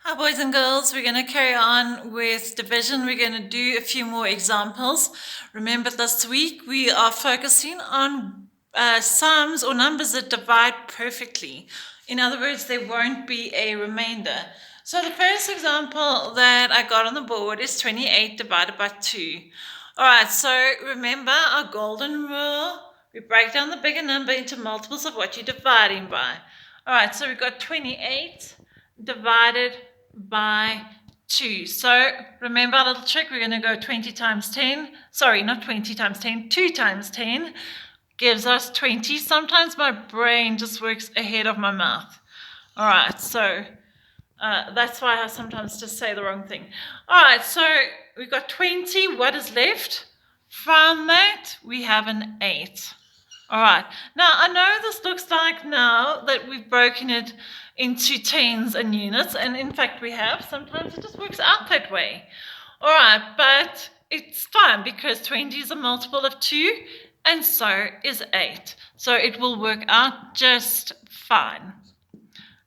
Hi, boys and girls. We're going to carry on with division. We're going to do a few more examples. Remember, this week we are focusing on sums or numbers that divide perfectly. In other words, there won't be a remainder. So the first example that I got on the board is 28 divided by 2. All right, so remember our golden rule. We break down the bigger number into multiples of what you're dividing by. All right, so we've got 28 divided by 2. So remember our little trick, we're going to go 20 times 10. Sorry, not 20 times 10, 2 times 10 gives us 20. Sometimes my brain just works ahead of my mouth. All right, so that's why I sometimes just say the wrong thing. All right, so we've got 20. What is left? From that, we have an 8. All right. Now, I know this looks like now that we've broken it into tens and units, and in fact we have. Sometimes it just works out that way. All right, but it's fine because 20 is a multiple of 2, and so is 8. So it will work out just fine.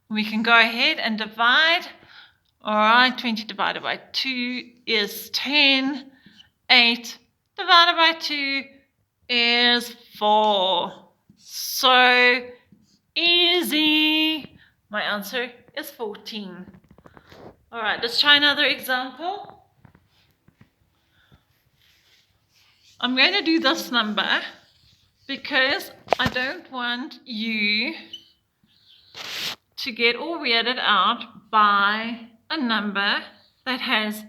We can go ahead and divide. All right, 20 divided by 2 is 10. 8 divided by 2 is 4. So easy. My answer is 14. All right, let's try another example. I'm going to do this number because I don't want you to get all weirded out by a number that has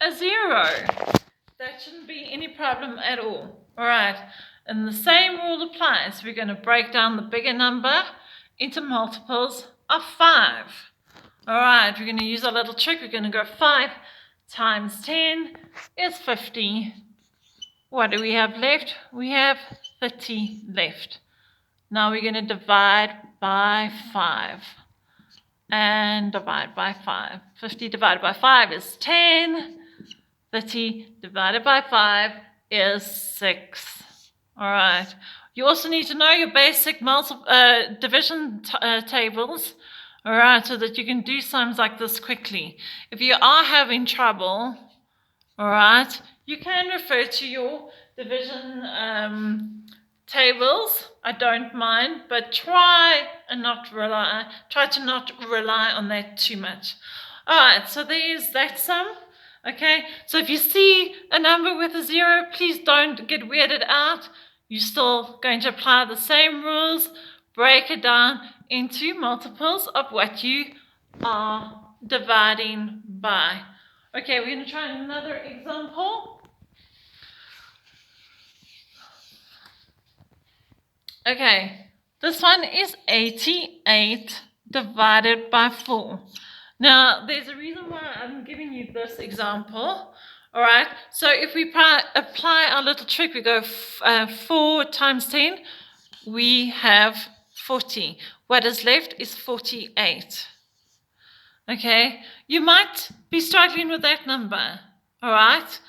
a 0. That shouldn't be any problem at all. All right, and the same rule applies. We're going to break down the bigger number into multiples of 5. All right, we're going to use our little trick. We're going to go 5 times 10 is 50. What do we have left? We have 30 left. Now we're going to divide by 5 and divide by 5. 50 divided by 5 is 10. 30 divided by 5 is 6. All right. You also need to know your basic division tables, all right, so that you can do sums like this quickly. If you are having trouble, all right, you can refer to your division tables. I don't mind, but try to not rely on that too much. All right, so there's that sum. Okay, so if you see a number with a 0, please don't get weirded out. You're still going to apply the same rules, break it down into multiples of what you are dividing by. Okay, we're going to try another example. Okay, this one is 88 divided by 4. Now, there's a reason why I'm giving you this example. All right, so if we apply our little trick, we go 4 times 10, we have 40. What is left is 48. Okay, you might be struggling with that number. All right,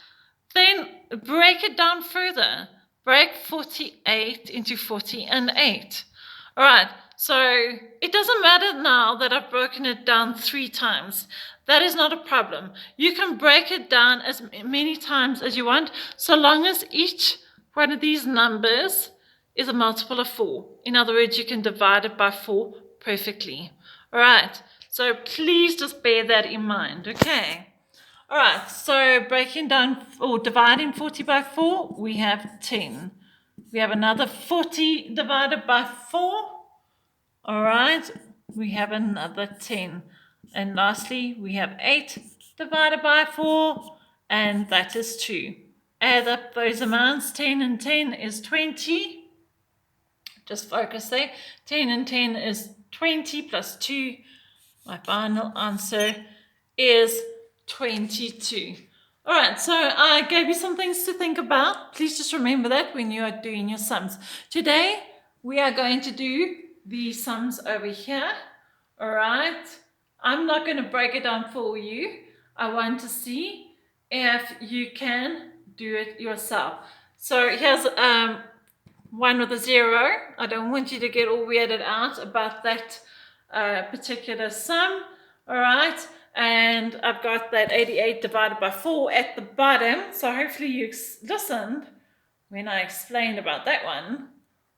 then break it down further. Break 48 into 40 and 8. All right, so it doesn't matter now that I've broken it down 3 times. That is not a problem. You can break it down as many times as you want, so long as each one of these numbers is a multiple of 4. In other words, you can divide it by 4 perfectly. All right, so please just bear that in mind, okay? All right, so breaking down or dividing 40 by 4, we have 10. We have another 40 divided by 4. All right, we have another 10. And lastly, we have 8 divided by 4, and that is 2. Add up those amounts. 10 and 10 is 20. Just focus there. 10 and 10 is 20 plus 2. My final answer is 22. All right, so I gave you some things to think about. Please just remember that when you are doing your sums. Today, we are going to do the sums over here. All right, I'm not going to break it down for you. I want to see if you can do it yourself. So here's one with a 0. I don't want you to get all weirded out about that particular sum. All right, and I've got that 88 divided by 4 at the bottom. So hopefully you listened when I explained about that one.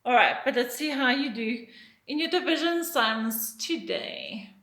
All right, but let's see how you do in your division sums today.